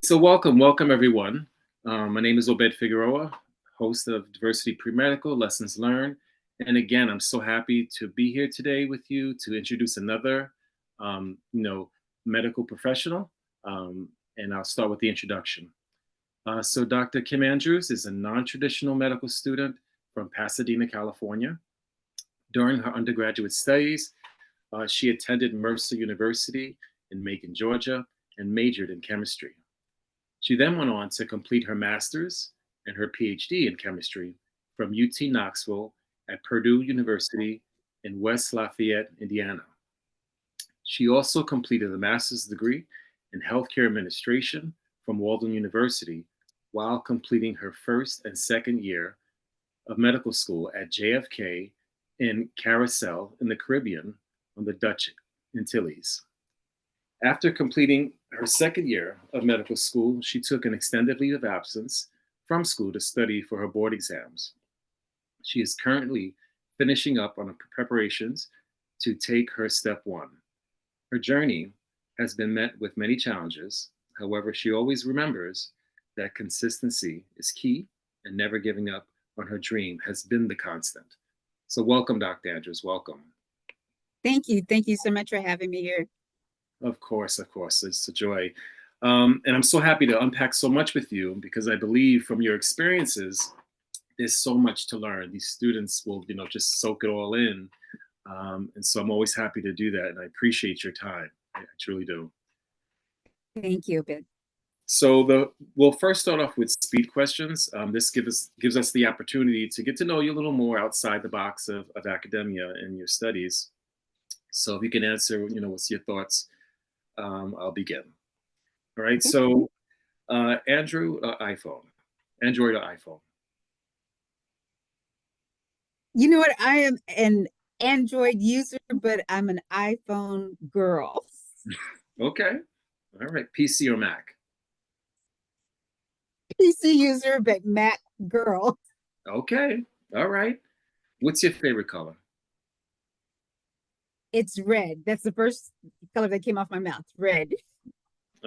So welcome everyone. My name is Obed Figueroa, host of Diversity Premedical Lessons Learned. And again, I'm so happy to be here today with you to introduce another, um, you know, medical professional. Um, and I'll start with the introduction. So Dr. Kim Andrews is a non-traditional medical student from Pasadena, California. During her undergraduate studies, she attended Mercer University in Macon, Georgia, and majored in chemistry. She then went on to complete her master's and her PhD in chemistry from UT Knoxville at Purdue University in West Lafayette, Indiana. She also completed a master's degree in healthcare administration from Walden University while completing her first and second year of medical school at JFK in Curacao in the Caribbean on the Dutch Antilles. After completing her second year of medical school, she took an extended leave of absence from school to study for her board exams. She is currently finishing up on her preparations to take her step one. Her journey has been met with many challenges. However, she always remembers that consistency is key and never giving up on her dream has been the constant. So welcome, Dr. Andrews, welcome. Thank you. Thank you so much for having me here. Of course, it's a joy. And I'm so happy to unpack so much with you because I believe from your experiences, there's so much to learn. These students will, just soak it all in. And so I'm always happy to do that. And I appreciate your time. I truly do. Thank you, Ben. So we'll first start off with speed questions. This gives us the opportunity to get to know you a little more outside the box of academia and your studies. So if you can answer, what's your thoughts, I'll begin. All right. So Andrew, iPhone, Android or iPhone? You know what? I am an Android user, but I'm an iPhone girl. Okay. All right. PC or Mac? PC user, but Mac girl. Okay. All right. What's your favorite color? It's red. That's the first color that came off my mouth. Red.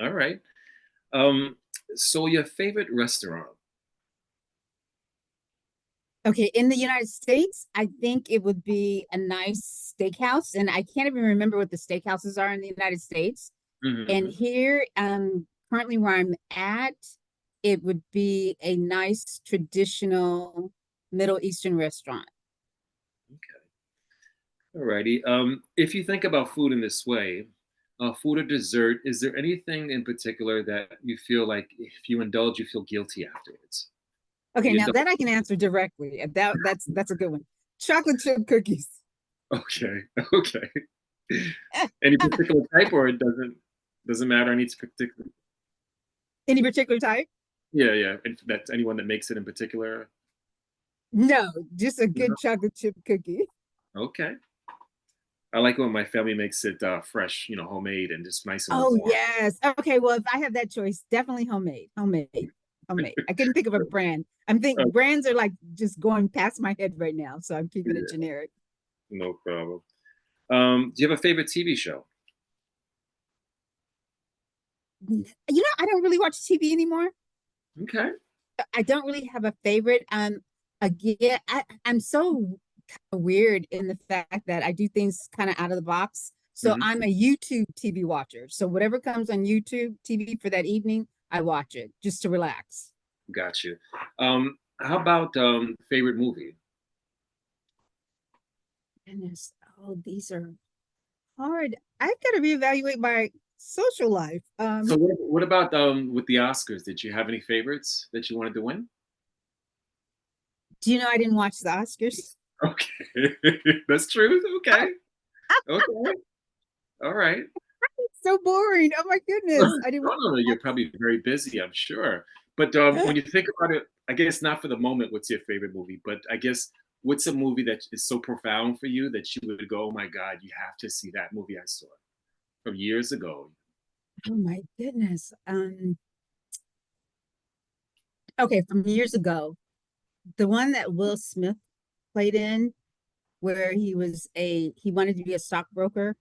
All right. Um, so your favorite restaurant? Okay, in the United States, I think it would be a nice steakhouse, and I can't even remember what the steakhouses are in the United States. And Mm-hmm. here, currently where I'm at, it would be a nice traditional Middle Eastern restaurant. Okay. All righty. If you think about food in this way, food or dessert, is there anything in particular that you feel like if you indulge, you feel guilty afterwards? Okay, You now indulge- that I can answer directly. That's a good one. Chocolate chip cookies. Okay. Okay. Any particular type, or it doesn't matter any particular? Any particular type? Yeah, yeah. And that's anyone that makes it in particular. No, just a No? good chocolate chip cookie. Okay. I like when my family makes it fresh, homemade and just nice and Oh warm. yes. Okay, well, if I have that choice, definitely homemade. Homemade. Homemade. I couldn't think of a brand. I'm think Oh, brands are like just going past my head right now, so I'm keeping it yeah, generic. no problem. Do you have a favorite TV show? I don't really watch TV anymore. Okay. I don't really have a favorite. Again, I'm so weird in the fact that I do things kind of out of the box. So Hmm. I'm a YouTube TV watcher. So whatever comes on YouTube TV for that evening, I watch it just to relax. Got you. How about favorite movie? Goodness, oh, these are hard. I've got to reevaluate my social life. So what about with the Oscars? Did you have any favorites that you wanted to win? Do you know I didn't watch the Oscars? Okay. That's true. Okay. Okay. All right. So boring. Oh my No, goodness. I didn't no, no, you're probably very busy, I'm sure. But when you think about it, I guess not for the moment, what's your favorite movie? But I guess what's a movie that is so profound for you that you would go, oh my God, you have to see that movie I saw from years ago. oh my goodness. Okay, from years ago, the one that Will Smith played in, where he wanted to be a stockbroker.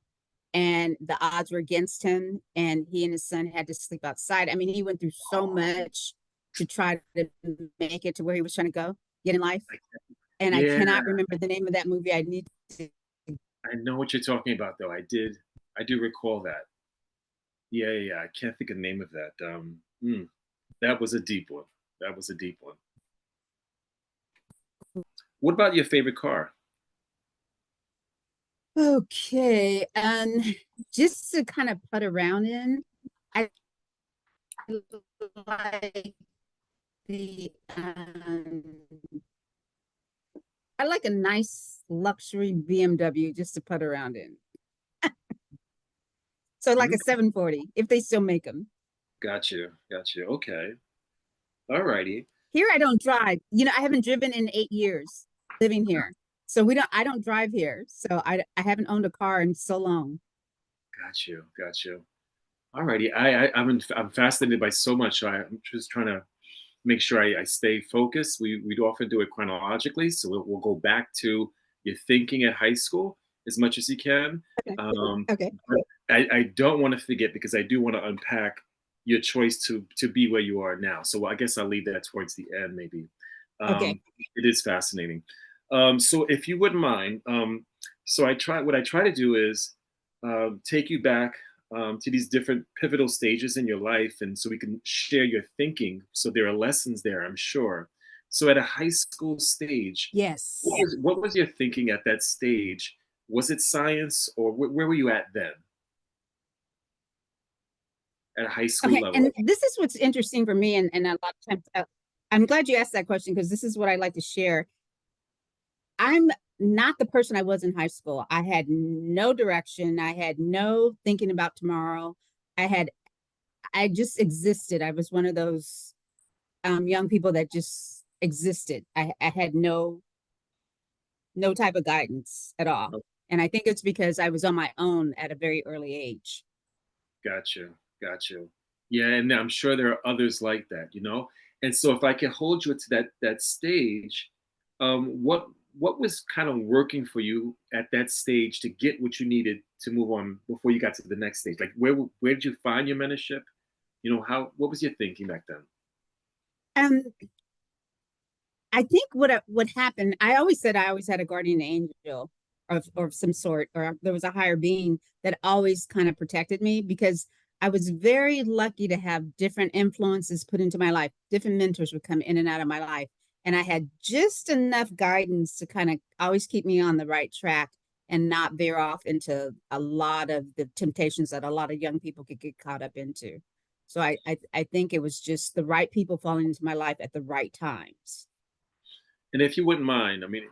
and the odds were against him, and he and his son had to sleep outside. I mean, he went through so much to try to make it to where he was trying to get in life. And I Yeah, cannot remember the name of that movie. I need to. I know what you're talking about, though. I do recall that. Yeah, yeah, yeah. I can't think of the name of that. That was a deep one. That was a deep one. What about your favorite car? Okay, just to kind of put around in, I like the I like a nice luxury BMW just to put around in. So like Mm, a 740, if they still make them. got you, got you. Okay, all righty. Here I don't drive. You know, I haven't driven in 8 years living here. So I don't drive here. So I haven't owned a car in so long. Got you, got you. All righty. I'm fascinated by so much. So I'm just trying to make sure I stay focused. We do often do it chronologically, so we'll go back to your thinking at high school as much as you can. Okay. Okay. But I don't want to forget because I do want to unpack your choice to be where you are now. So I guess I'll leave that towards the end, maybe. Okay. It is fascinating. So if you wouldn't mind, so what I try to do is take you back to these different pivotal stages in your life, and so we can share your thinking. So there are lessons there, I'm sure. So at a high school stage, Yes. what was your thinking at that stage? Was it science, or where were you at then at a high school Okay. level? And this is what's interesting for me. And a lot of times, I'm glad you asked that question because this is what I like to share. I'm not the person I was in high school. I had no direction. I had no thinking about tomorrow. I just existed. I was one of those young people that just existed. I had no type of guidance at all. Oh, And I think it's because I was on my own at a very early age. got you, got you. Yeah, and I'm sure there are others like that, you know. And so if I can hold you to that stage, what was kind of working for you at that stage to get what you needed to move on before you got to the next stage? Like where did you find your mentorship? You know, what was your thinking back then? Um, I think what happened, I always said I always had a guardian angel of some sort, or there was a higher being that always kind of protected me because I was very lucky to have different influences put into my life. Different mentors would come in and out of my life. And I had just enough guidance to kind of always keep me on the right track and not veer off into a lot of the temptations that a lot of young people could get caught up into. So I think it was just the right people falling into my life at the right times. And if you wouldn't mind, I mean,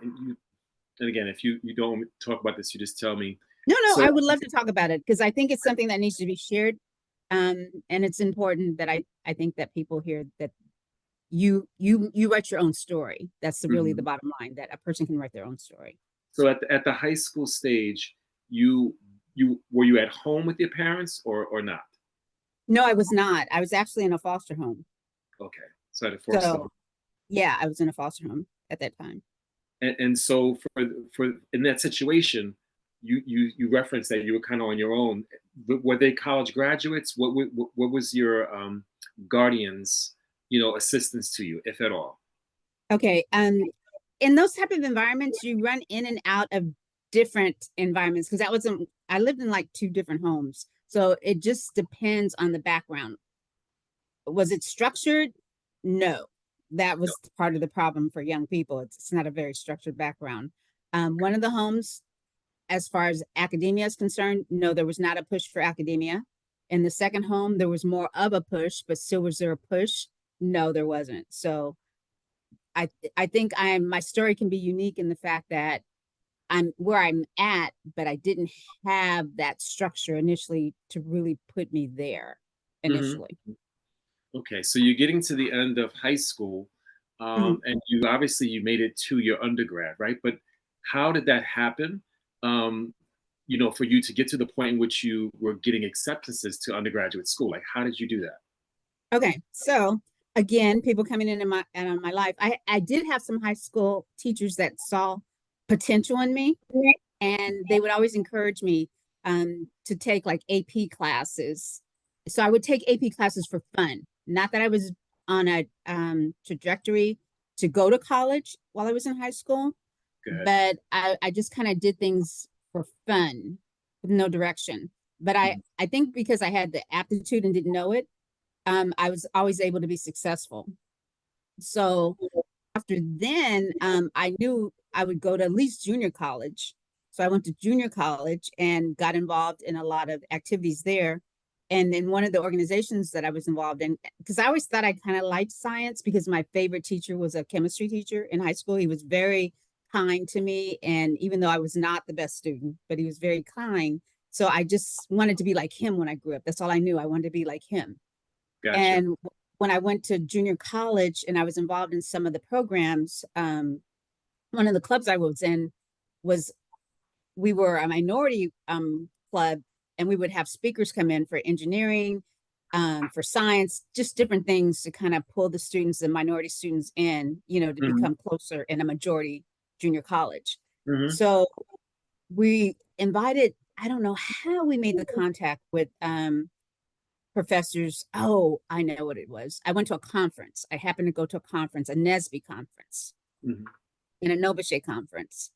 and again, if you don't talk about this, you just tell me. No, no, So I would love to talk about it because I think it's something that needs to be shared. And it's important that I think that people hear that you write your own story. That's really the mhm. bottom line, that a person can write their own story. So at the high school stage, you you were you at home with your parents or not? No, I was not. I was actually in a foster home. Okay, so at a foster home. So yeah, I was in a foster home at that time. And so for in that situation, you referenced that you were kind of on your own. Were they college graduates? What was your guardians, assistance to you, if at all? Okay. In those type of environments, you run in and out of different environments because I lived in like two different homes. So it just depends on the background. Was it structured? No. That No. was part of the problem for young people. It's not a very structured background. One of the homes, as far as academia is concerned, no, there was not a push for academia. In the second home, there was more of a push, but still was there a push? No, there wasn't. So I think my story can be unique in the fact that I'm where I'm at, but I didn't have that structure initially to really put me there Hmm. initially. Okay, so you're getting to the end of high school, Mhm. and you made it to your undergrad, right? But how did that happen? Um, for you to get to the point in which you were getting acceptances to undergraduate school, like how did you do that? Okay, so again, people coming into my life, I did have some high school teachers that saw potential in me, and they would always encourage me. to take like AP classes. So I would take AP classes for fun. Not that I was on a trajectory to go to college while I was in high school, Good. but I just kind of did things for fun with no direction. But Mhm. I think because I had the aptitude and didn't know it, I was always able to be successful. So after then, I knew I would go to at least junior college. So I went to junior college and got involved in a lot of activities there. And in one of the organizations that I was involved in, because I always thought I kind of liked science because my favorite teacher was a chemistry teacher in high school. He was very kind to me. And even though I was not the best student, but he was very kind. So I just wanted to be like him when I grew up. That's all I knew. I wanted to be like him. Gotcha. And when I went to junior college and I was involved in some of the programs, one of the clubs I was in was we were a minority club, and we would have speakers come in for engineering, for science, just different things to kind of pull the students and minority students in, to Hmm. become closer in a majority junior college. Hmm. So we invited, I don't know how we made the contact with professors. Oh, I know what it was. I went to a conference. I happened to go to a conference, a NSBE conference, Hmm. and a Novache conference,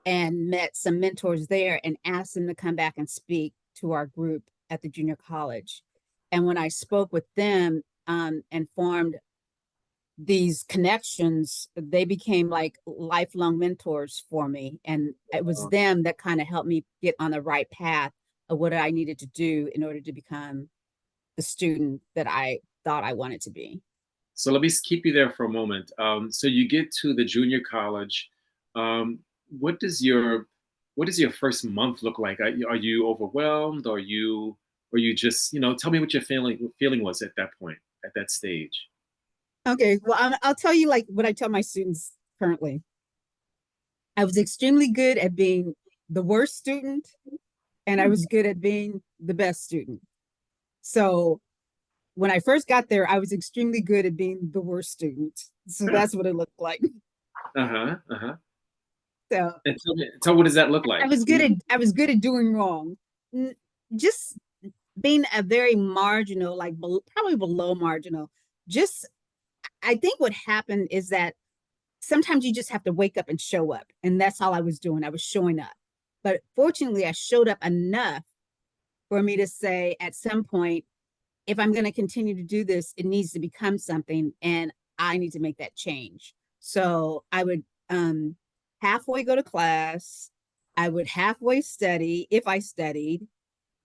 and met some mentors there and asked them to come back and speak to our group at the junior college. And when I spoke with them, and formed these connections, they became like lifelong mentors for me. And it was them that kind of helped me get on the right path of what I needed to do in order to become the student that I thought I wanted to be. So let me keep you there for a moment. So you get to the junior college. Um, what does your what does your first month look like? Are you overwhelmed? Or you just tell me what your feeling was at that point, at that stage. Okay, well, I'll tell you like what I tell my students currently. I was extremely good at being the worst student, and I was good at being the best student. So when I first got there, I was extremely good at being the worst student. So that's what it looked like. Uh-huh. Uh-huh. So And what does that look I like? was good at I was good at doing wrong. Just being a very marginal, like probably below marginal. Just I think what happened is that sometimes you just have to wake up and show up. And that's all I was doing. I was showing up. But fortunately, I showed up enough for me to say at some point, if I'm going to continue to do this, it needs to become something, and I need to make that change. So I would halfway go to class. I would halfway study if I studied.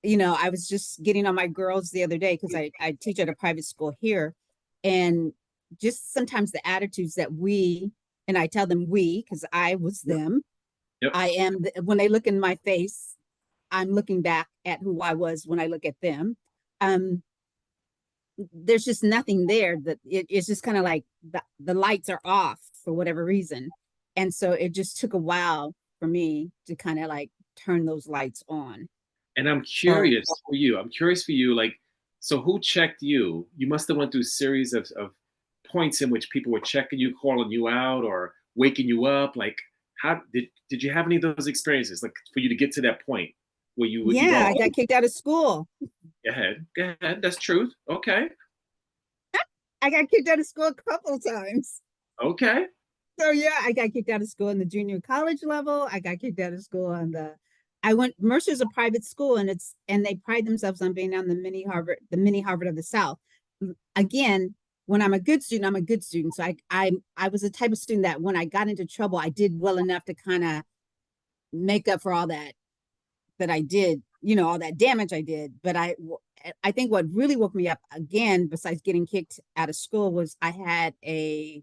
I was just getting on my girls the other day because I teach at a private school here. And just sometimes the attitudes that and I tell them we, because I was Yep. them. Yep. When they look in my face, I'm looking back at who I was when I look at them. Um, there's just nothing there that it's just kind of like the lights are off for whatever reason. And so it just took a while for me to kind of like turn those lights on. And I'm So curious for you. I'm curious for you, like, so who checked you? You must have went through a series of points in which people were checking you, calling you out, or waking you up. Like, how did you have any of those experiences? Like for you to get to that point where you yeah, go, I got oh, kicked out of school. go ahead, that's truth. Okay, I got kicked out of school a couple of times. okay. So yeah, I got kicked out of school in the junior college level. I got kicked out of school on I went Mercer's a private school, and they pride themselves on being on the mini Harvard of the South. Again, when I'm a good student, I'm a good student. So I was the type of student that when I got into trouble, I did well enough to kind of make up for all that I did, all that damage I did. But I think what really woke me up again, besides getting kicked out of school, was I had a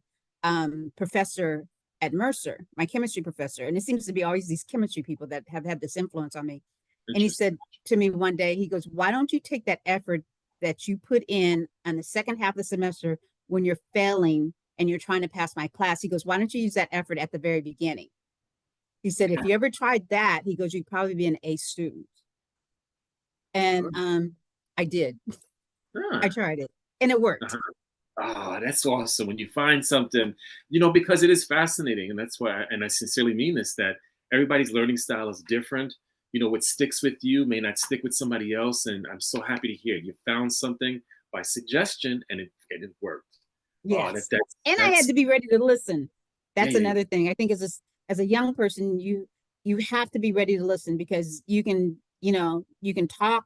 professor at Mercer, my chemistry professor, and it seems to be always these chemistry people that have had this influence on me. And he Interesting. said to me one day, he goes, "Why don't you take that effort that you put in on the second half of the semester when you're failing and you're trying to pass my class?" He goes, "Why don't you use that effort at the very beginning?" He said, "If you ever tried that," he goes, "you'd probably be an A student." And I did. I Ah, tried it, and it worked. uh-huh. Oh, that's awesome. When you find something, because it is fascinating. And that's why, and I sincerely mean this, that everybody's learning style is different. what sticks with you may not stick with somebody else. And I'm so happy to hear you found something by suggestion and it worked. Oh, Yes. And I had to be ready to listen. yeah, That's yeah, yeah. another thing. I think as a young person, you have to be ready to listen because you can talk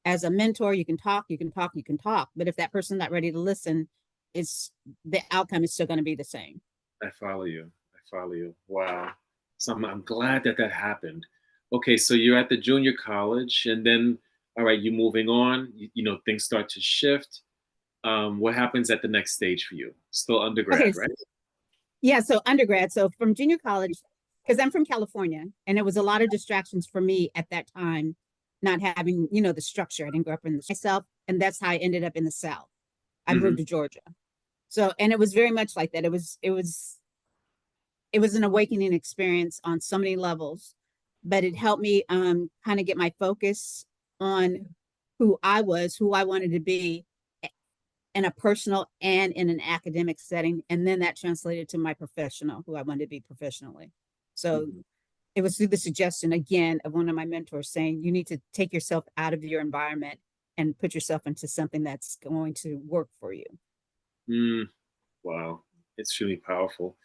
as a mentor, you can talk, you can talk, you can talk. But if that person's not ready to listen, it's the outcome is still going to be the same. I follow you. I follow you. Wow. So I'm glad that happened. Okay, so you're at the junior college, and then, all right, you're moving on. Things start to shift. What happens at the next stage for you? Still Okay. undergrad, right? Yeah. So undergrad. So from junior college, because I'm from California and it was a lot of distractions for me at that time, not having, the structure. I didn't grow up in the myself. And that's how I ended up in the South. I moved Mm-hmm. to Georgia. So, and it was very much like that. It was an awakening experience on so many levels, but it helped me kind of get my focus on who I was, who I wanted to be in a personal and in an academic setting. And then that translated to my professional, who I wanted to be professionally. So Mm-hmm. it was through the suggestion again of one of my mentors saying, you need to take yourself out of your environment and put yourself into something that's going to work for you. Mm, wow, it's really powerful.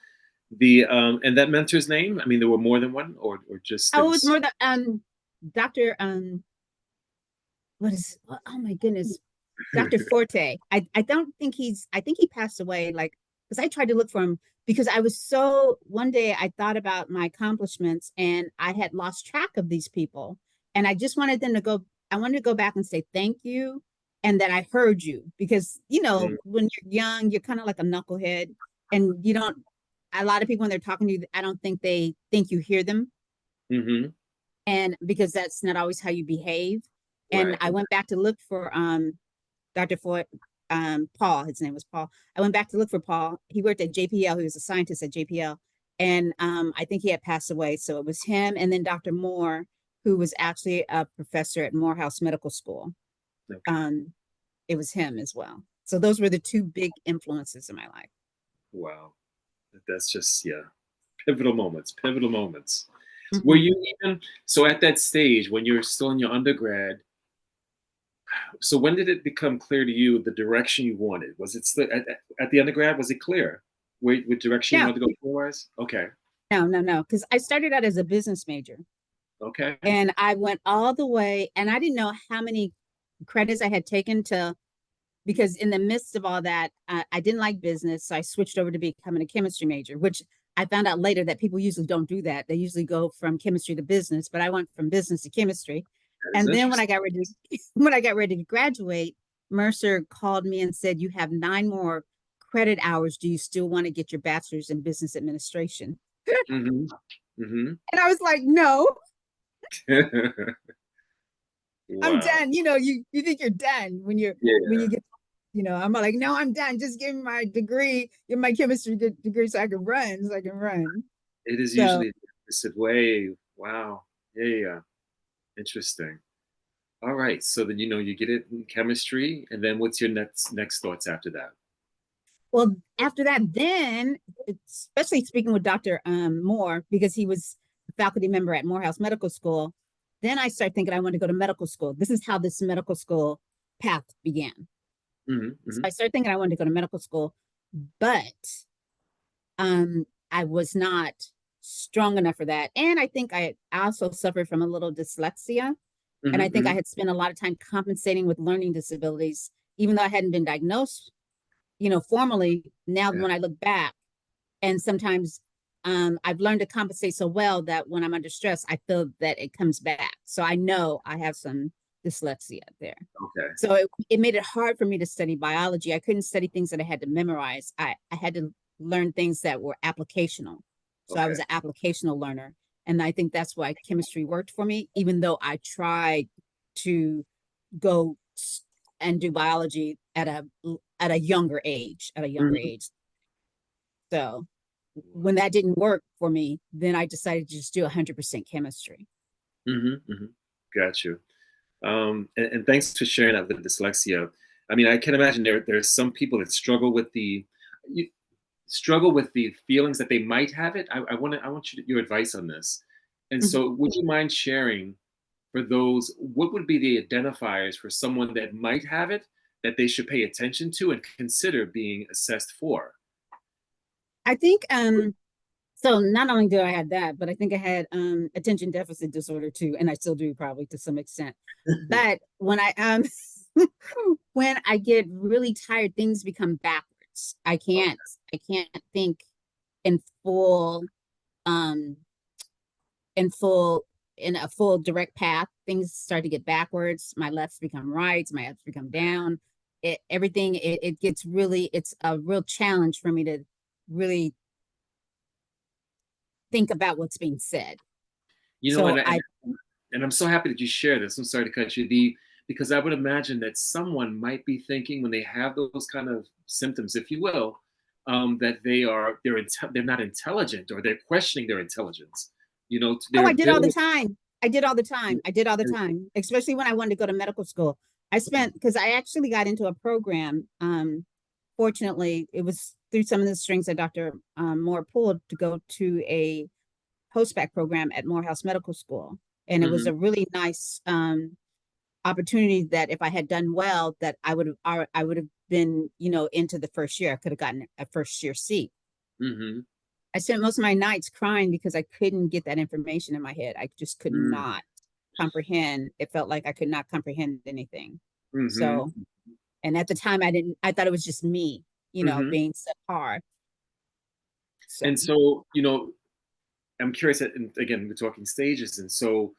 The and that mentor's name? I mean, there were more than one, or just there Oh, it was was. more the Dr. What is oh my goodness, Dr. Forte. I don't think I think he passed away like because I tried to look for him because I was so one day I thought about my accomplishments and I had lost track of these people and I just wanted them to go I wanted to go back and say thank you and that I heard you because Mm, when you're young you're kind of like a knucklehead and you don't a lot of people when they're talking to you I don't think they think you hear them mm-hmm. and because that's not always how you behave. And Right. I went back to look for Dr. Ford, Paul. His name was Paul. I went back to look for Paul. He worked at JPL. He was a scientist at JPL, and I think he had passed away. So it was him, and then Dr. Moore, who was actually a professor at Morehouse Medical School. Okay. Um, it was him as well. So those were the two big influences in my life. Wow. That's just, yeah, pivotal moments. Pivotal moments. Were Mhm. you even so at that stage when you were still in your undergrad? So when did it become clear to you the direction you wanted? Was it still at the undergrad? Was it clear what direction you No, wanted to go career-wise? Okay. no, because I started out as a business major. Okay. And I went all the way, and I didn't know how many credits I had taken to, because in the midst of all that, I didn't like business. So I switched over to becoming a chemistry major, which I found out later that people usually don't do that. They usually go from chemistry to business, but I went from business to chemistry. That is And then interesting. when I got ready to graduate, Mercer called me and said, "You have 9 more credit hours. Do you still want to get your bachelor's in business administration?" Mm-hmm. Mm-hmm. And I was like, "No, I'm Wow. done." You think you're done when you Yeah. get, I'm like, no, I'm done. Just give me my degree, give my chemistry degree so I can run, It is So, usually the opposite way. Wow. Yeah, yeah, yeah. Interesting. All right. So then you get it in chemistry, and then what's your next thoughts after that? well, after that, then, especially speaking with Dr. Moore, because he was a faculty member at Morehouse Medical School, then I started thinking I wanted to go to medical school. This is how this medical school path began. Mm-hmm. So Mm-hmm. I started thinking I wanted to go to medical school, but I was not strong enough for that. And I think I also suffered from a little dyslexia. And I think Mm-hmm. I had spent a lot of time compensating with learning disabilities, even though I hadn't been diagnosed, formally. Now, Yeah. when I look back, and sometimes I've learned to compensate so well that when I'm under stress, I feel that it comes back. So I know I have some dyslexia there. Okay. So it made it hard for me to study biology. I couldn't study things that I had to memorize. I had to learn things that were applicational. So I was Okay. an applicational learner. And I think that's why chemistry worked for me, even though I tried to go and do biology at a younger age, Mm-hmm. So when that didn't work for me, then I decided to just do 100% chemistry. Mm-hmm. Mm-hmm. Got you. And thanks for sharing that with dyslexia. I mean, I can imagine there's some people that you, struggle with the feelings that they might have it. I want your advice on this. And Mhm. so, would you mind sharing? for those, what would be the identifiers for someone that might have it that they should pay attention to and consider being assessed for? I think so not only do I have that, but I think I had attention deficit disorder too, and I still do probably to some extent. But when I when I get really tired, things become backwards. I can't think in full um in full in a full direct path. Things start to get backwards. My lefts become rights, my ups become down. It gets really, it's a real challenge for me to really think about what's being said. You know, So I and I'm so happy that you share this. I'm sorry to cut you. Because I would imagine that someone might be thinking when they have those kind of symptoms, if you will, that they're not intelligent, or they're questioning their intelligence. You know, Oh, their I did all the ability. time. I did all the time. I did all the time, especially when I wanted to go to medical school. I spent, because I actually got into a program. Fortunately, it was through some of the strings that Dr. Moore pulled to go to a postbac program at Morehouse Medical School. And it was Hmm. a really nice opportunity that if I had done well, that I would have been, into the first year. I could have gotten a first year seat. Hmm. I spent most of my nights crying because I couldn't get that information in my head. I just could not comprehend. It felt like I could not comprehend anything. Hmm. So, and at the time, I thought it was just me, Hmm. being so hard. So, And so, I'm curious. And again, we're talking stages, and so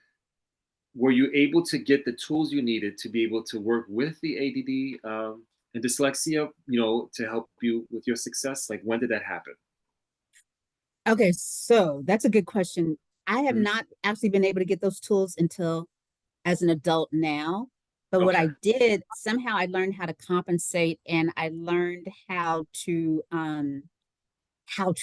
were you able to get the tools you needed to be able to work with the ADD and dyslexia, to help you with your success? Like, when did that happen? okay, so that's a good question. I have Mhm. not actually been able to get those tools until as an adult now. But what Okay. I did, somehow I learned how to compensate, and I learned how to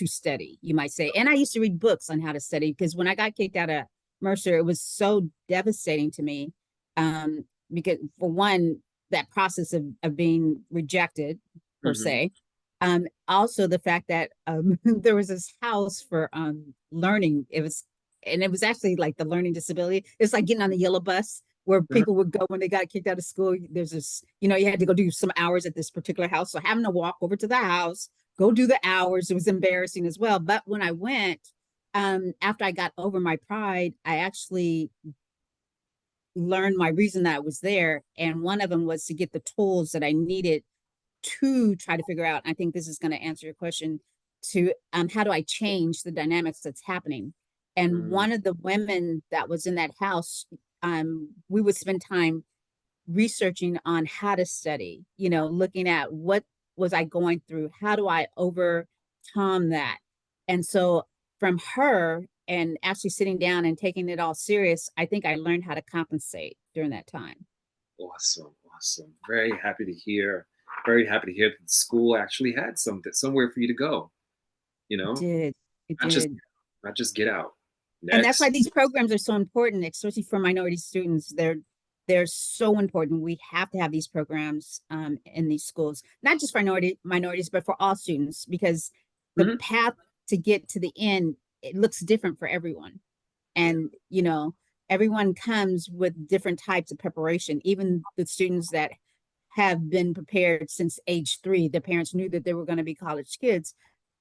study, you might say. And I used to read books on how to study because when I got kicked out of Mercer, it was so devastating to me. Um, because for one, that process of being rejected per Hmm. se. Also the fact that there was this house for learning. It was actually like the learning disability. It's like getting on the yellow bus where people would go when they got kicked out of school. There's this, you had to go do some hours at this particular house. So having to walk over to the house, go do the hours. It was embarrassing as well. But when I went, after I got over my pride, I actually learned my reason that I was there. And one of them was to get the tools that I needed to try to figure out. I think this is going to answer your question to how do I change the dynamics that's happening? And Hmm. one of the women that was in that house, we would spend time researching on how to study, looking at what was I going through? How do I overcome that? And so from her and actually sitting down and taking it all serious, I think I learned how to compensate during that time. Awesome, awesome. Very happy to hear. Very happy to hear that the school actually had somewhere for you to go. You It know, did. It not just did. not just get out. And that's why Next. these programs are so important, especially for minority students. They're so important. We have to have these programs in these schools, not just for minorities, but for all students, because the Hmm. path to get to the end, it looks different for everyone. Yeah. And everyone comes with different types of preparation. Even the students that have been prepared since age 3, their parents knew that they were going to be college kids.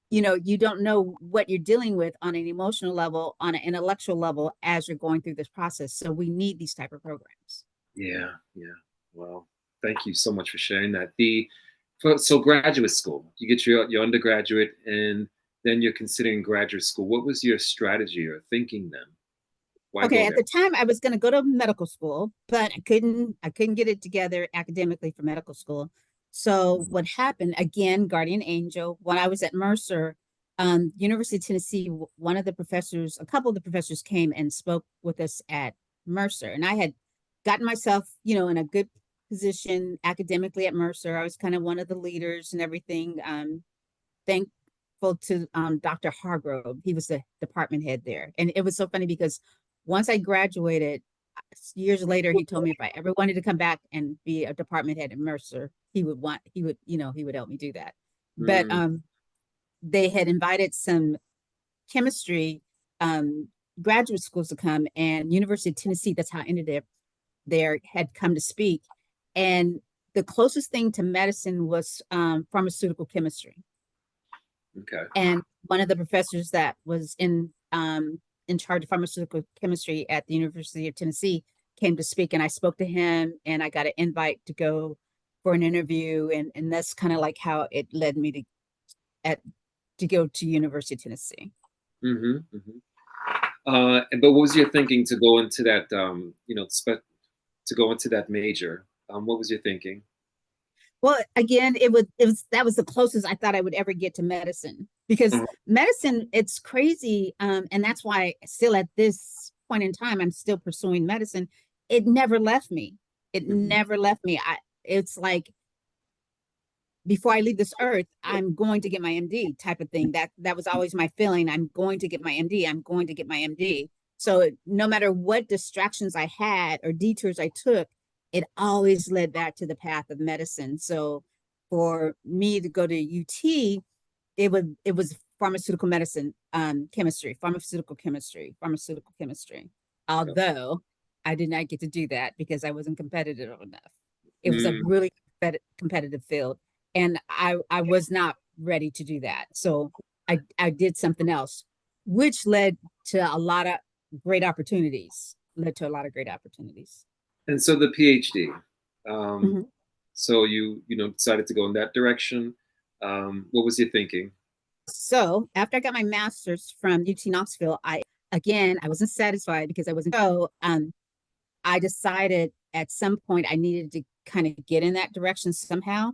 You don't know what you're dealing with on an emotional level, on an intellectual level as you're going through this process. So we need these type of programs. Yeah. Yeah. Well, thank you so much for sharing that. So graduate school, you get your undergraduate, and then you're considering graduate school. What was your strategy or thinking then? Why Okay, go at there? the time I was going to go to medical school, but I couldn't get it together academically for medical school. So what happened, again, guardian angel, when I was at Mercer, University of Tennessee, one of the professors, a couple of the professors came and spoke with us at Mercer. And I had gotten myself, in a good position academically at Mercer. I was kind of one of the leaders and everything. Thankful to Dr. Hargrove. He was the department head there. And it was so funny because once I graduated, years later, he told me if I ever wanted to come back and be a department head at Mercer, he would help me do that. But Mm, they had invited some chemistry graduate schools to come, and University of Tennessee, that's how I ended up there, had come to speak. And the closest thing to medicine was pharmaceutical chemistry. Okay. And one of the professors that was in charge of pharmaceutical chemistry at the University of Tennessee came to speak, and I spoke to him, and I got an invite to go for an interview, and that's kind of like how it led me at to go to University of Tennessee. Mm-hmm, mm-hmm. But what was your thinking to go into that, to go into that major? What was your thinking? Well, again, it was that was the closest I thought I would ever get to medicine, because Uh-huh. medicine, it's crazy, and that's why still at this point in time I'm still pursuing medicine. It never left me. It Mm-hmm. never left me. It's like before I leave this earth, I'm going to get my MD type of thing. That was always my feeling. I'm going to get my MD. I'm going to get my MD. So no matter what distractions I had or detours I took, it always led back to the path of medicine. So for me to go to UT, it was pharmaceutical medicine, pharmaceutical chemistry. Okay. Although I did not get to do that because I wasn't competitive enough. It was a Mm, really competitive field, and I was not ready to do that. So I did something else, which led to a lot of great opportunities. Led to a lot of great opportunities. and so the PhD. Um, Mhm. so decided to go in that direction. What was your thinking? So after I got my master's from UT Knoxville, I wasn't satisfied because I wasn't. So I decided at some point I needed to kind of get in that direction somehow,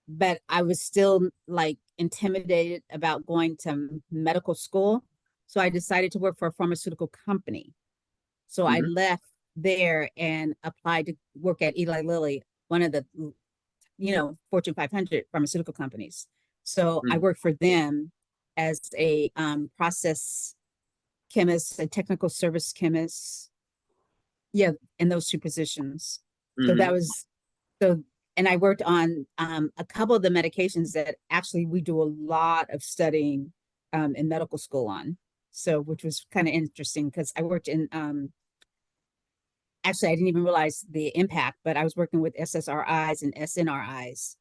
but I was still like intimidated about going to medical school. So I decided to work for a pharmaceutical company. So I Hmm. left there and applied to work at Eli Lilly, one of the Fortune 500 pharmaceutical companies. So I Hmm. worked for them as a process chemist, a technical service chemist. Yeah, in those two positions. So that Hmm. was so, and I worked on a couple of the medications that actually we do a lot of studying in medical school on. So, which was kind of interesting because I worked in actually, I didn't even realize the impact, but I was working with SSRIs and SNRIs,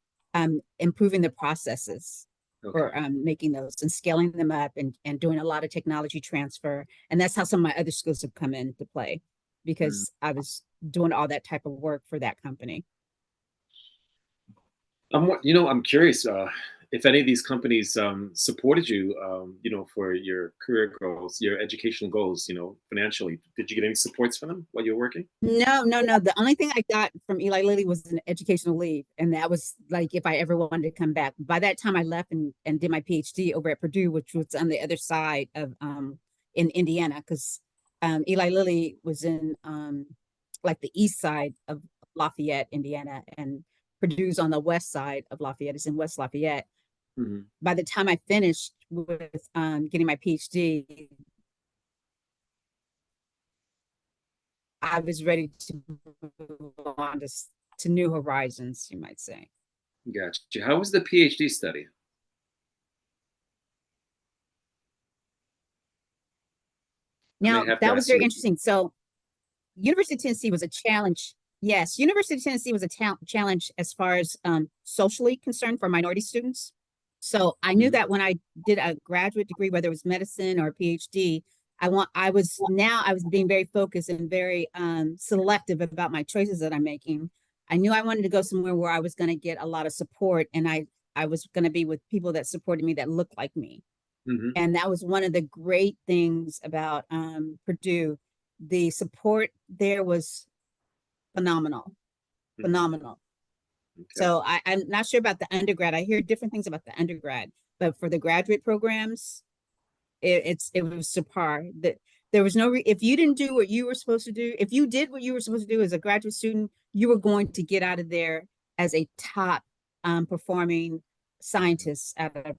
improving the processes Okay. for making those and scaling them up, and doing a lot of technology transfer. And that's how some of my other skills have come into play Mm. because I was doing all that type of work for that company. I'm curious if any of these companies supported you, for your career goals, your educational goals, financially. Did you get any supports from them while you were working? No, no, no. The only thing I got from Eli Lilly was an educational leave. And that was like if I ever wanted to come back. By that time I left and did my PhD over at Purdue, which was on the other side of in Indiana, because Eli Lilly was in like the east side of Lafayette, Indiana, and Purdue's on the west side of Lafayette, is in West Lafayette. Hmm. By the time I finished with getting my PhD, I was ready to move on to new horizons, you might say. Gotcha. How was the PhD study? I may Now, have to that was ask very you. interesting. So, University of Tennessee was a challenge. Yes, University of Tennessee was a challenge as far as socially concerned for minority students. So I knew Mhm. that when I did a graduate degree, whether it was medicine or PhD, I was being very focused and very selective about my choices that I'm making. I knew I wanted to go somewhere where I was going to get a lot of support, and I was going to be with people that supported me that looked like me. Mhm. And that was one of the great things about Purdue. The support there was phenomenal, Mhm. phenomenal. Okay. So I'm not sure about the undergrad. I hear different things about the undergrad, but for the graduate programs, it was subpar. That there was if you didn't do what you were supposed to do, if you did what you were supposed to do as a graduate student, you were going to get out of there as a top performing scientist out of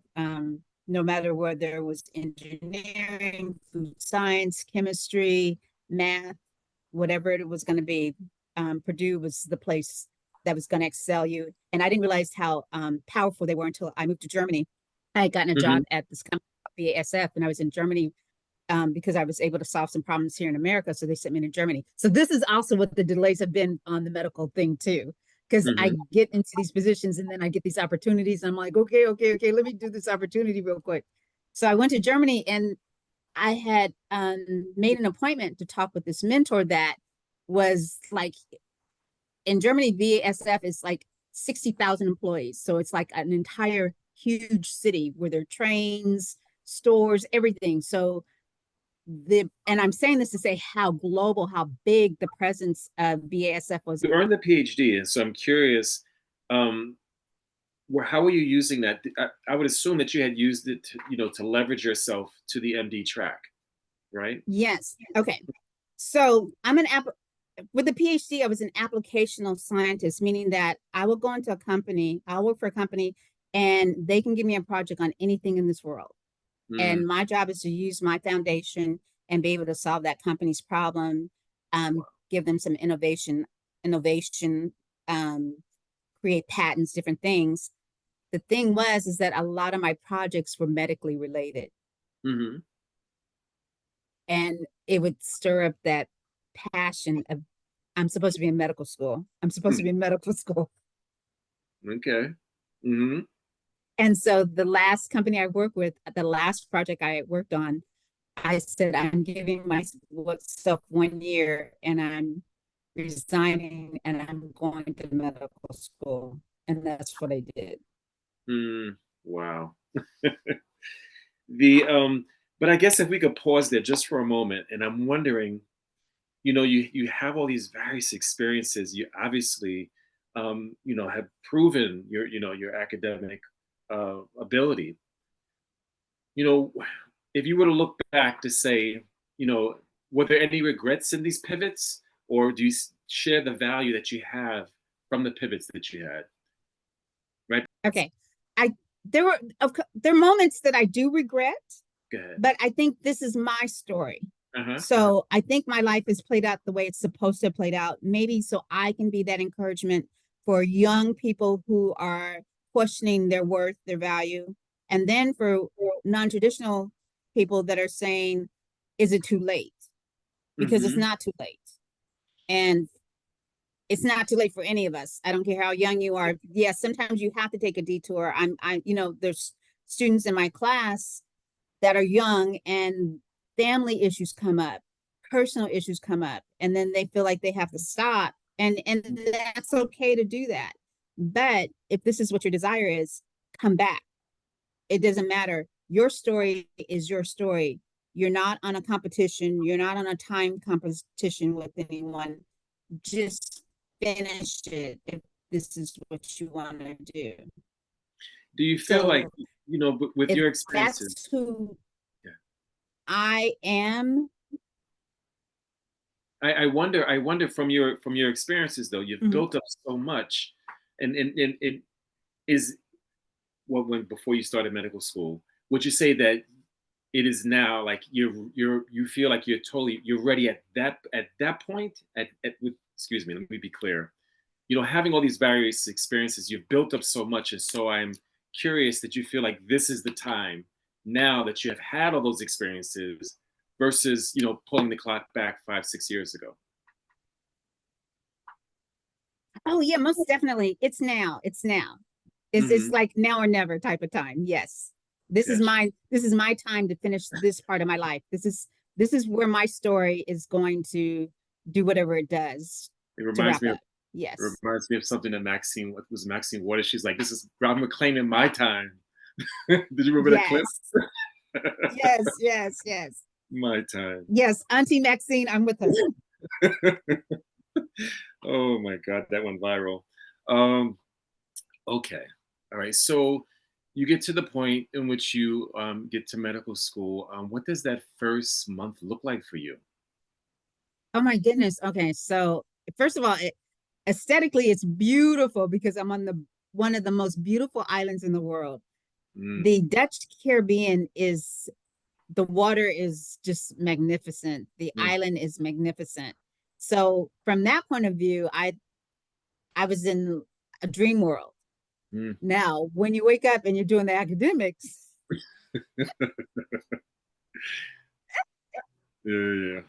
no matter whether it was engineering, food science, chemistry, math, whatever it was going to be. Purdue was the place that was going to excel you. And I didn't realize how powerful they were until I moved to Germany. I had gotten a job Mhm. at this company, BASF, and I was in Germany because I was able to solve some problems here in America. So they sent me to Germany. So this is also what the delays have been on the medical thing too. Because I Hmm. get into these positions and then I get these opportunities. And I'm like, okay, okay, okay, let me do this opportunity real quick. So I went to Germany and I had made an appointment to talk with this mentor that was like in Germany, BASF is like 60,000 employees. So it's like an entire huge city where there are trains, stores, everything. So and I'm saying this to say how global, how big the presence of BASF was. You earned the PhD, and so I'm curious, um, how were you using that? I would assume that you had used it to, to leverage yourself to the MD track, right? Yes. Okay. So I'm an app with the PhD, I was an applicational scientist, meaning that I will go into a company, I'll work for a company, and they can give me a project on anything in this world. Mm, And my job is to use my foundation and be able to solve that company's problem, give them some innovation, um, create patents, different things. The thing was, is that a lot of my projects were medically related, hmm. and it would stir up that passion of I'm supposed to be in medical school. I'm supposed to be in medical school. Okay. Hmm. And so the last company I worked with, the last project I worked on, I said, I'm giving myself 1 year and I'm resigning and I'm going to medical school. And that's what I did. Mm, wow. The but I guess if we could pause there just for a moment, and I'm wondering, you have all these various experiences. You obviously, have proven your academic ability. You know, if you were to look back to say, you know, were there any regrets in these pivots, or do you share the value that you have from the pivots that you had? Right. Okay. I there are moments that I do regret, Go ahead. but I think this is my story. Uh-huh. Uh-huh. So I think my life has played out the way it's supposed to have played out, maybe so I can be that encouragement for young people who are questioning their worth, their value, and then for non-traditional people that are saying, is it too late? Because it's Mm-hmm. not too late. And it's not too late for any of us. I don't care how young you are. Yes, sometimes you have to take a detour. There's students in my class that are young and family issues come up, personal issues come up, and then they feel like they have to stop. And that's okay to do that. But if this is what your desire is, come back. It doesn't matter. Your story is your story. You're not on a competition, you're not on a time competition with anyone. Just finish it if this is what you want to do. Do you feel like, So with if your experiences? that's who Yeah. I am. I wonder from your experiences though, you've Mhm. built up so much, and it is what when before you started medical school, would you say that it is now like you feel like you're ready at that point excuse me, let me be clear. Having all these various experiences, you've built up so much, and so I'm curious that you feel like this is the time now that you have had all those experiences versus pulling the clock back 5 6 years ago. Oh yeah, most definitely. It's now. It's now. It's Hmm. like now or never type of time. Yes. Yes. This is my time to finish this part of my life. This is where my story is going to do whatever it does It to reminds wrap me of up. Yes. something that Maxine, what was Maxine Waters? She's like, "This is I'm reclaiming my time." Did you remember that clip? Yes. Yes. Yes. Yes. My time. Yes. Auntie Maxine, I'm with her. Oh my God, that went viral. Um, okay, all right. So you get to the point in which you get to medical school. What does that first month look like for you? Oh my goodness. Okay. So first of all, aesthetically, it's beautiful because I'm on the one of the most beautiful islands in the world. Mm, The Dutch Caribbean is the water is just magnificent. The mm, island is magnificent. So from that point of view, I was in a dream world. mm. Now, when you wake up and you're doing the academics, Yeah.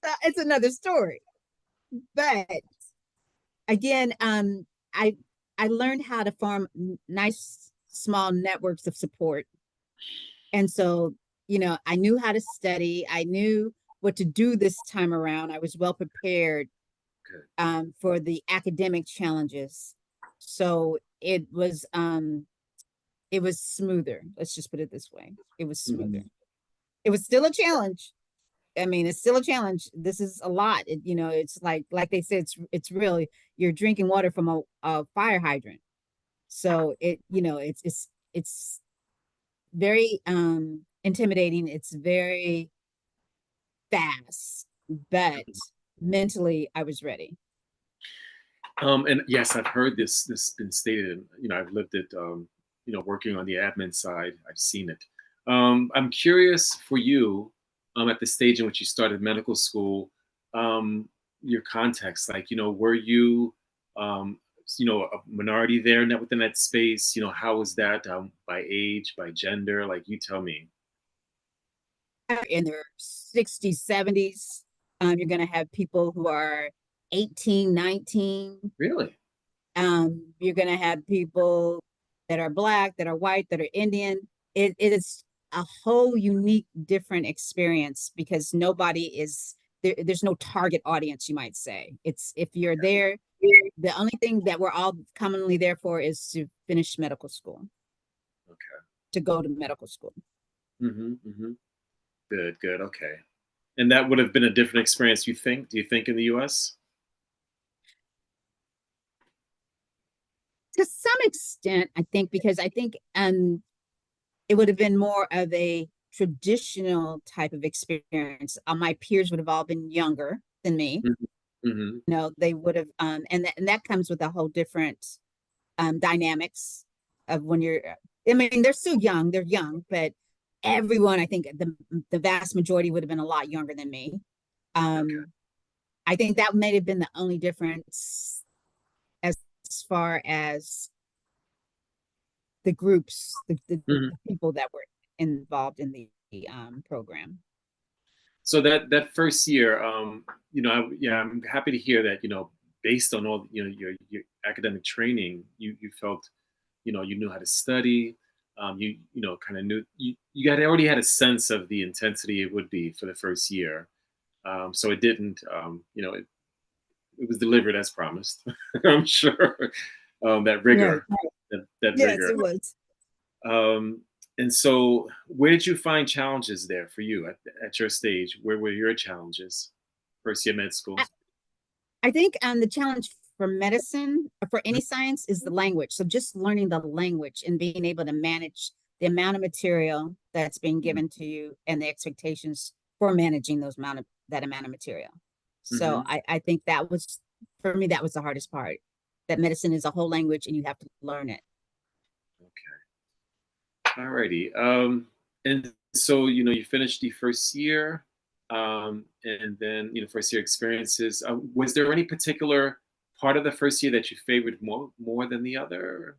So it's another story. But again, I I learned how to form nice small networks of support. And so, I knew how to study. I knew what to do this time around. I was well prepared Good. for the academic challenges. So it was smoother. Let's just put it this way. It was smoother. Mhm. It was still a challenge. I mean, it's still a challenge. This is a lot. It's like they said, it's really you're drinking water from a fire hydrant. So it's very intimidating. It's very fast, but mentally I was ready. And yes, I've heard this been stated, and I've lived it. Working on the admin side, I've seen it. I'm curious for you, at the stage in which you started medical school, um, your context. Like, were you, a minority there, within that space? How was that, by age, by gender? Like, you tell me. In their 60s, 70s. You're going to have people who are 18, 19. Really? You're going to have people that are Black, that are white, that are Indian. It is a whole unique, different experience because nobody is there. There's no target audience, you might say. It's if you're there, the only thing that we're all commonly there for is to finish medical school, Okay. to go to medical school. Hmm. Good. Good. Okay. And that would have been a different experience, you think? Do you think in the U.S.? To some extent, I think, because I think it would have been more of a traditional type of experience. My peers would have all been younger than me. Mhm. Mhm. They would have, and that comes with a whole different dynamics of when you're. I mean, they're still young. They're young, but everyone, I think, the vast majority would have been a lot younger than me. Okay. Um, I think that may have been the only difference as far as the groups, Mhm. the people that were involved in the program. So that first year, yeah, I'm happy to hear that, based on all, your academic training, you felt, you knew how to study. You kind of knew you had already had a sense of the intensity it would be for the first year. So it didn't, it was delivered as promised. I'm sure, that Right. rigor, that Yes, rigor. it was. Um, and so, where did you find challenges there for you at your stage? Where were your challenges? First year med school. I, I think the challenge for medicine or for any science is the language. So just learning the language and being able to manage the amount of material that's being Mhm. given to you and the expectations for managing that amount of material. So Mhm. I think that was for me that was the hardest part. That medicine is a whole language and you have to learn it. Okay. Alrighty. And so, you finished the first year, and then, first year experiences. Was there any particular part of the first year that you favored more than the other?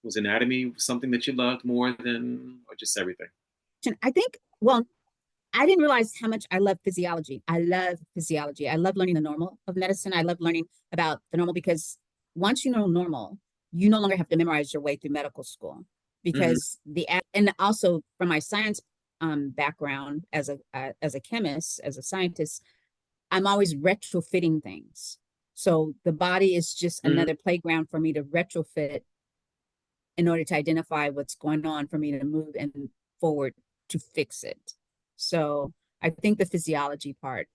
Was anatomy something that you loved more than, or just everything? I think, well, I didn't realize how much I love physiology. I love physiology. I love learning the normal of medicine. I love learning about the normal because once you know normal, you no longer have to memorize your way through medical school. Hmm. Because and also from my science background as a chemist, as a scientist, I'm always retrofitting things. So the body is just Hmm. another playground for me to retrofit in order to identify what's going on for me to move and forward to fix it. So I think the physiology part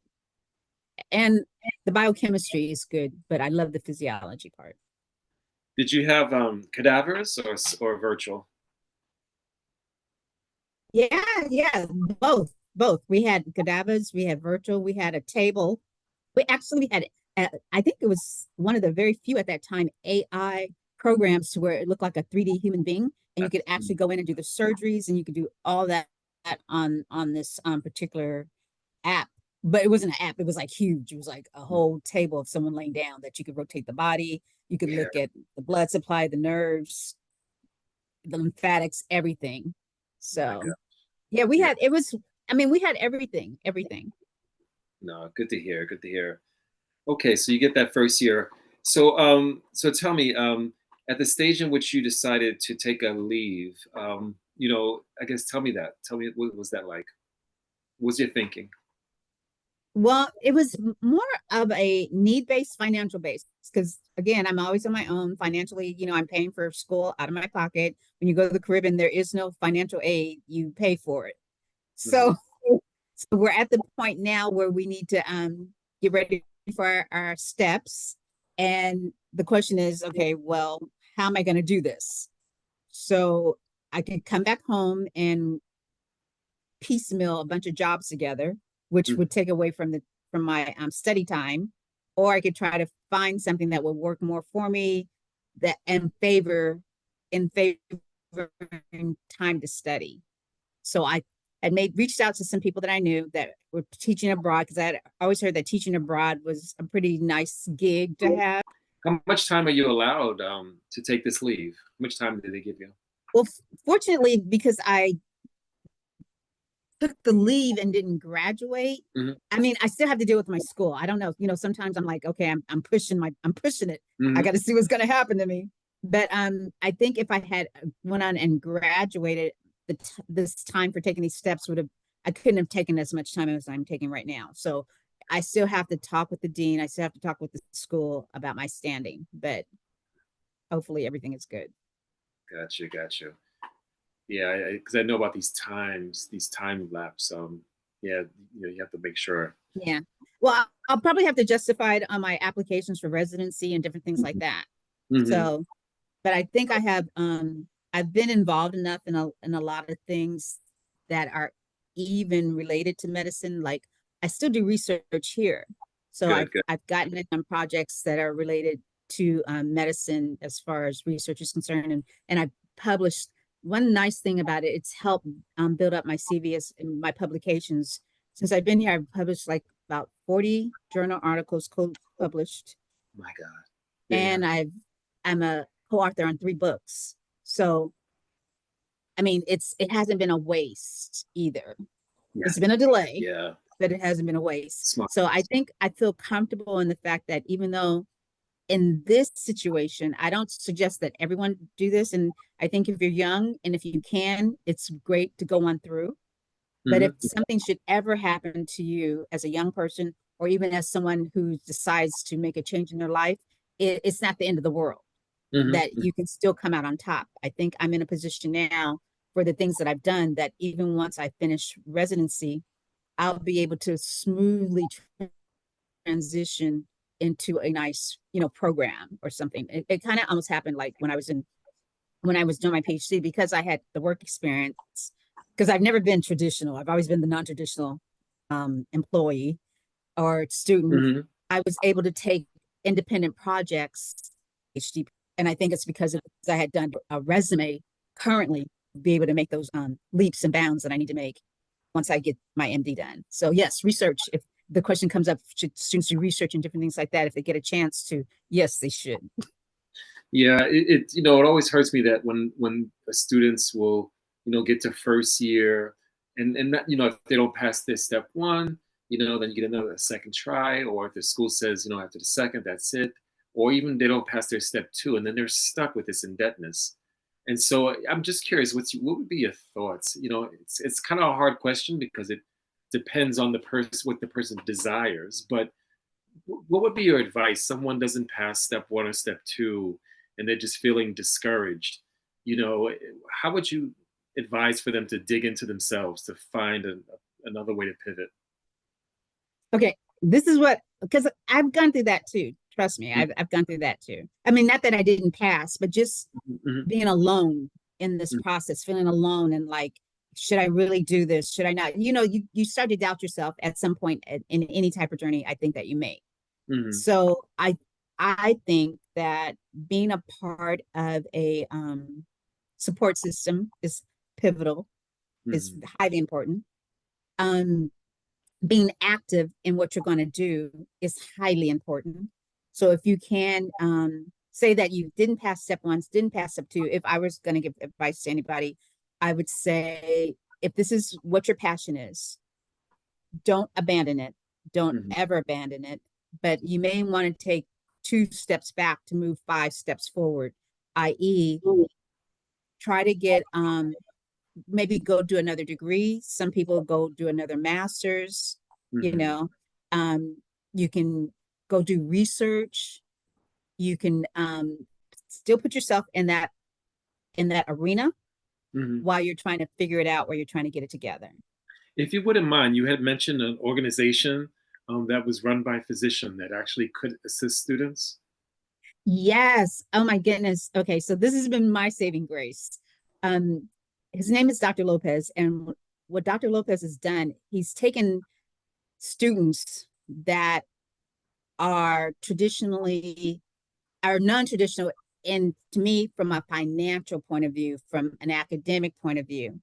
and the biochemistry is good, but I love the physiology part. Did you have, cadavers or virtual? Yeah, yeah, both. We had cadavers, we had virtual, we had a table. We actually had, I think it was one of the very few at that time AI programs to where it looked like a 3D human being, and you could actually Mm. go in and do the surgeries, and you could do all that on this particular app. But it wasn't an app; it was like huge. It was like a whole table of someone laying down that you could rotate the body. You could Yeah. look at the blood supply, the nerves, the lymphatics, everything. My So God. yeah, we Yeah. had it was. I mean, we had everything, everything. No, good to hear. Good to hear. Okay, so you get that first year. So, so tell me, at the stage in which you decided to take a leave, I guess tell me that. Tell me what was that like? What was your thinking? Well, it was more of a need-based financial base because again, I'm always on my own financially. I'm paying for school out of my pocket. When you go to the Caribbean, there is no financial aid. You pay for it. Hmm. So, so we're at the point now where we need to get ready for our steps. And the question is, okay, well, how am I going to do this? So I could come back home and piecemeal a bunch of jobs together, which would Hmm. take away from my study time, or I could try to find something that would work more for me that in favor time to study. So I had made reached out to some people that I knew that were teaching abroad because I had always heard that teaching abroad was a pretty nice gig to have. How much time are you allowed to take this leave? How much time did they give you? Well, fortunately, because I took the leave and didn't graduate. Hmm. I mean, I still have to deal with my school. I don't know. Sometimes I'm like, okay, I'm pushing it. I Hmm. got to see what's going to happen to me. But I think if I had went on and graduated, this time for taking these steps would have I couldn't have taken as much time as I'm taking right now. So I still have to talk with the dean. I still have to talk with the school about my standing. But hopefully everything is good. Gotcha, gotcha. Yeah, because I know about these time lapse. Yeah, you have to make sure. Yeah. Well, I'll probably have to justify it on my applications for residency and different things like that. Hmm. So, but I think I've been involved enough in a lot of things that are even related to medicine. Like I still do research here. So Good, good. I've gotten in on projects that are related to medicine as far as research is concerned, and I've published. One nice thing about it, it's helped build up my CV as in my publications. Since I've been here, I've published like about 40 journal articles co-published, My God. Yeah, yeah, and I'm a co-author on 3 books. So I mean, it hasn't been a waste either. yeah, It's been a delay, yeah. but it hasn't been a waste. Smart. So I think I feel comfortable in the fact that even though in this situation, I don't suggest that everyone do this. And I think if you're young and if you can, it's great to go on through. But if Hmm. something should ever happen to you as a young person, or even as someone who decides to make a change in their life, it's not the end of the world, Hmm. that you can still come out on top. I think I'm in a position now for the things that I've done that even once I finish residency, I'll be able to smoothly transition into a nice, program or something. It kind of almost happened like when I was doing my PhD because I had the work experience. Because I've never been traditional. I've always been the non-traditional employee or student. Hmm. I was able to take independent projects, PhD, and I think it's because I had done a resume currently be able to make those leaps and bounds that I need to make once I get my MD done. So yes, research. If the question comes up, should students do research and different things like that? If they get a chance to, yes, they should. Yeah, it always hurts me that when students will get to first year and that, if they don't pass this step one, then you get another second try, or if the school says after the second that's it, or even they don't pass their step two, and then they're stuck with this indebtedness. And so I'm just curious, what would be your thoughts? It's kind of a hard question because it depends on the person, what the person desires, but what would be your advice? Someone doesn't pass step one or step two, and they're just feeling discouraged. You know, how would you advise for them to dig into themselves to find another way to pivot? Okay, this is what because I've gone through that too. Trust me, I've gone through that too. I mean, not that I didn't pass, but just Mm-hmm. being alone in this process, feeling alone and like, should I really do this? Should I not? You start to doubt yourself at some point in any type of journey I think that you make. Hmm. So I think that being a part of a support system is pivotal, is Hmm. highly important. Um, Being active in what you're going to do is highly important. So if you can say that you didn't pass step one, didn't pass step two, if I was going to give advice to anybody, I would say if this is what your passion is, don't abandon it. Don't Hmm. ever abandon it. But you may want to take 2 steps back to move 5 steps forward, i.e., try to get maybe go do another degree. Some people go do another master's, you Hmm. know. Um, you can go do research. You can still put yourself in that arena Hmm. while you're trying to figure it out, where you're trying to get it together. If you wouldn't mind, you had mentioned an organization that was run by a physician that actually could assist students. Yes. Oh my goodness. Okay, so this has been my saving grace. Um, his name is Dr. Lopez, and what Dr. Lopez has done, he's taken students that are traditionally are non-traditional, and to me, from a financial point of view, from an academic point of view,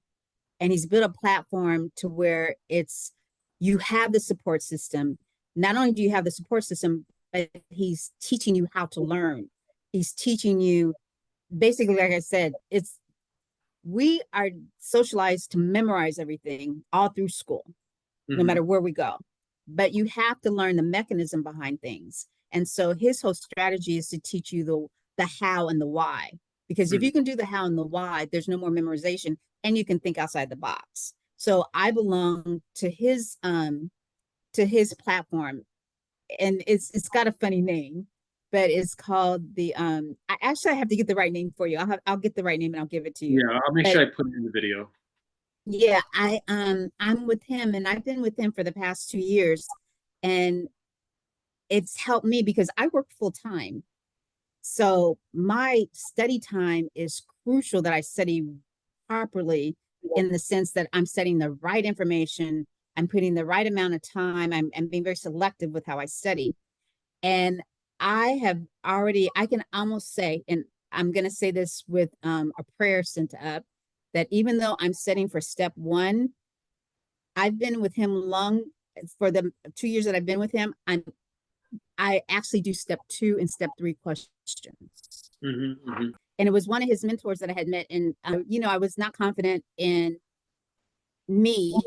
and he's built a platform to where it's you have the support system. Not only do you have the support system, but he's teaching you how to learn. He's teaching you basically, like I said, it's we are socialized to memorize everything all through school, no Hmm. matter where we go. But you have to learn the mechanism behind things. And so his whole strategy is to teach you the how and the why. Because if Hmm. you can do the how and the why, there's no more memorization and you can think outside the box. So I belong to his platform, and it's got a funny name, but it's called the I actually have to get the right name for you. I'll get the right name and I'll give it to you. Yeah, I'll make But sure I put it in the video. yeah, I'm with him, and I've been with him for the past 2 years, and it's helped me because I work full time. So my study time is crucial that I study properly, in the sense that I'm studying the right information, I'm putting the right amount of time, I'm being very selective with how I study. And I have already, I can almost say, and I'm going to say this with a prayer sent up, that even though I'm studying for step one, I've been with him long for the 2 years that I've been with him. I actually do step two and step three questions. Hmm. Hmm. And it was one of his mentors that I had met. And, I was not confident in me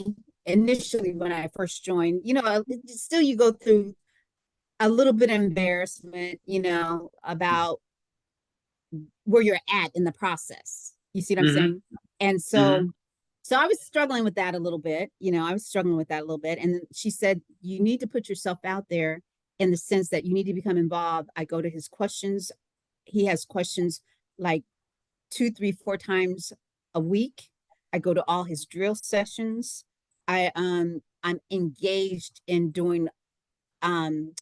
initially when I first joined. Still you go through a little bit of embarrassment, about where you're at in the process. You see what I'm Hmm. saying? And Hmm. so I was struggling with that a little bit. I was struggling with that a little bit. And she said, you need to put yourself out there, in the sense that you need to become involved. I go to his questions. He has questions like 2, 3, 4 times a week. I go to all his drill sessions. I'm engaged in doing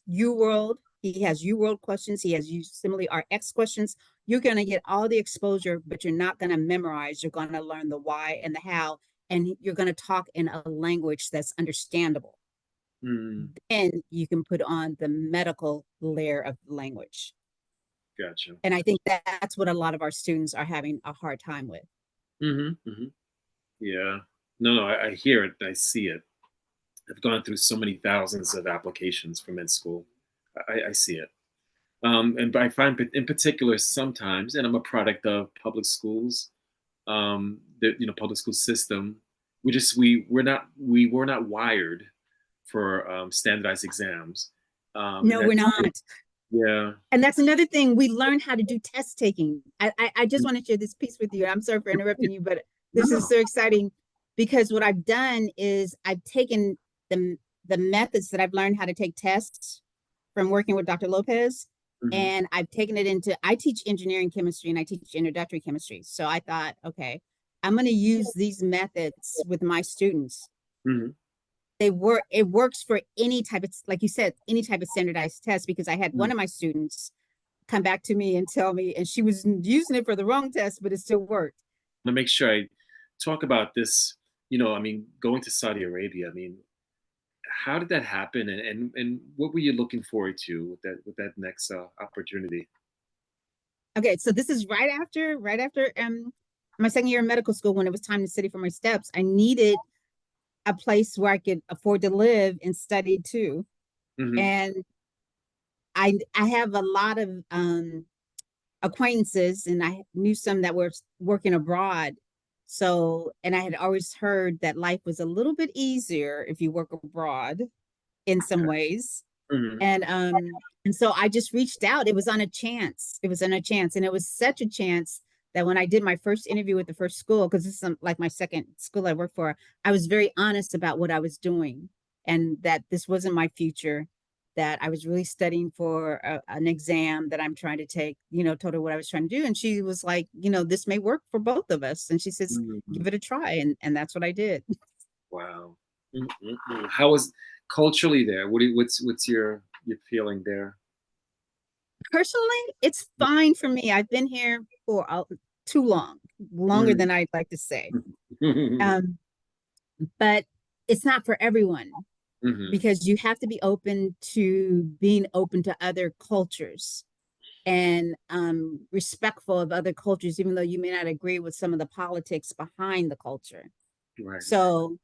U World. He has U World questions. He has similarly RX questions. You're going to get all the exposure, but you're not going to memorize. You're going to learn the why and the how, and you're going to talk in a language that's understandable. Hmm. Then you can put on the medical layer of language. Gotcha. And I think that's what a lot of our students are having a hard time with. Hmm. Hmm. Yeah. No, no, I hear it. I see it. I've gone through so many thousands of applications for med school. I see it. And but I find in particular sometimes, and I'm a product of public schools, the public school system. We were not wired for standardized exams, and No, we're that not. yeah. And that's another thing. We learn how to do test taking. I just want to share this piece with you. I'm sorry for interrupting you, but No, this is no. so exciting, because what I've done is I've taken the methods that I've learned how to take tests from working with Dr. Lopez, Hmm. and I've taken it into, I teach engineering chemistry and I teach introductory chemistry. So I thought, okay, I'm going to use these methods with my students. Hmm. It works for any type of, like you said, any type of standardized test, because I had one of my students come back to me and tell me, and she was using it for the wrong test, but it still worked. To make sure I talk about this, I mean, going to Saudi Arabia. I mean, how did that happen, and what were you looking forward to with that next opportunity? Okay, so this is right after my second year in medical school, when it was time to study for my steps. I needed a place where I could afford to live and study too. Hmm. And I have a lot of acquaintances, and I knew some that were working abroad. So, and I had always heard that life was a little bit easier if you work abroad in some Okay. ways. Hmm. And so I just reached out. It was on a chance. It was on a chance. And it was such a chance that when I did my first interview with the first school, because this is like my second school I worked for, I was very honest about what I was doing and that this wasn't my future, that I was really studying for an exam that I'm trying to take, told her what I was trying to do. And she was like, this may work for both of us. And she says, Hmm. give it a try. And that's what I did. Wow. Mm-mm-mm. How was culturally there? What's your feeling there? Personally, it's fine for me. I've been here for too long, longer Mm. than I'd like to say. Um, but it's not for everyone Hmm. because you have to be open to being open to other cultures and respectful of other cultures, even though you may not agree with some of the politics behind the culture. Right. So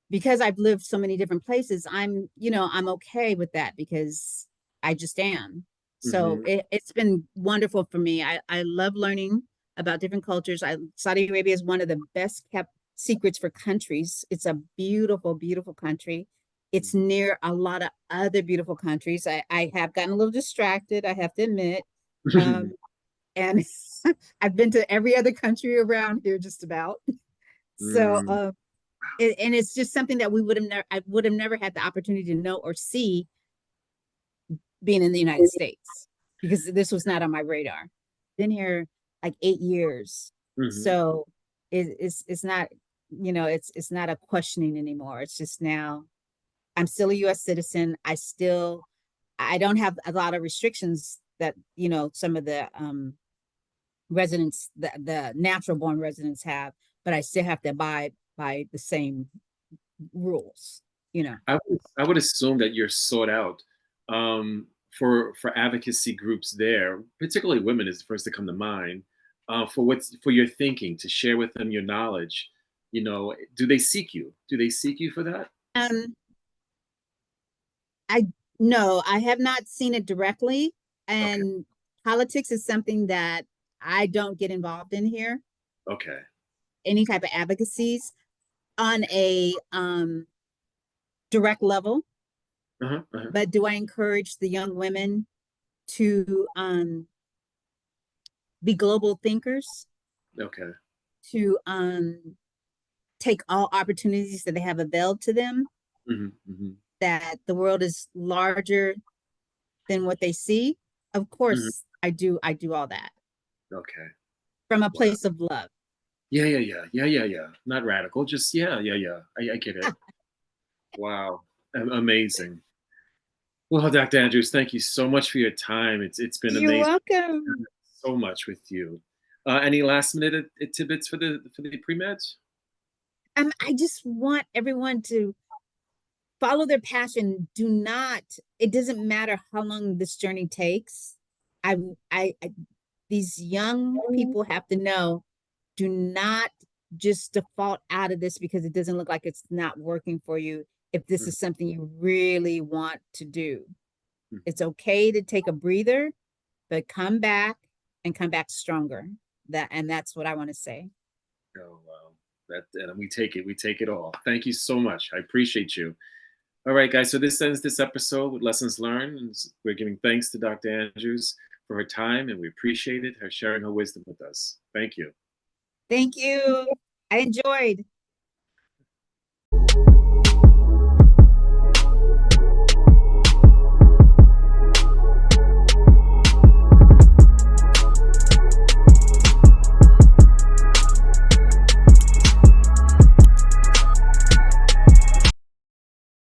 because I've lived so many different places, I'm okay with that because I just am. So Hmm. it's been wonderful for me. I love learning about different cultures. Saudi Arabia is one of the best kept secrets for countries. It's a beautiful, beautiful country. It's near a lot of other beautiful countries. I have gotten a little distracted, I have to admit. Um, and I've been to every other country around here just about. So Mm. and it's just something that we would have never I would have never had the opportunity to know or see being in the United States because this was not on my radar. Been here like 8 years. Hmm. So it's not, it's not a questioning anymore. It's just now I'm still a US citizen. I don't have a lot of restrictions that, some of the residents, the natural born residents have, but I still have to abide by the same rules, you know. I would assume that you're sought out for advocacy groups there, particularly women is the first to come to mind, for your thinking to share with them your knowledge. Do they seek you? Do they seek you for that? Um, I No, I have not seen it directly, Okay. and politics is something that I don't get involved in here. Okay. Any type of advocacies on a direct level, Uh-huh. Uh-huh. but do I encourage the young women to be global thinkers, Okay. to take all opportunities that they have availed to them, Hmm. Hmm. that the world is larger than what they see? Of Hmm. course, I do all that Okay. from a Wow. place of love. Yeah, yeah, yeah, yeah, yeah, yeah. Not radical, just yeah, yeah, yeah. I get it. Wow. Amazing. Well, Dr. Andrews, thank you so much for your time. It's been You're amazing welcome. so much with you. Any last minute tidbits for the pre-meds? I just want everyone to follow their passion. It doesn't matter how long this journey takes. I, I these young people have to know, do not just default out of this because it doesn't look like it's not working for you. If this Mhm. is something you really want to do, it's okay to take a breather, but come back and come back stronger. That's what I want to say. Oh wow, that and we take it. We take it all. Thank you so much. I appreciate you. All right, guys. So this ends this episode with lessons learned. And we're giving thanks to Dr. Andrews for her time, and we appreciate it her sharing her wisdom with us. Thank you. Thank you. I enjoyed.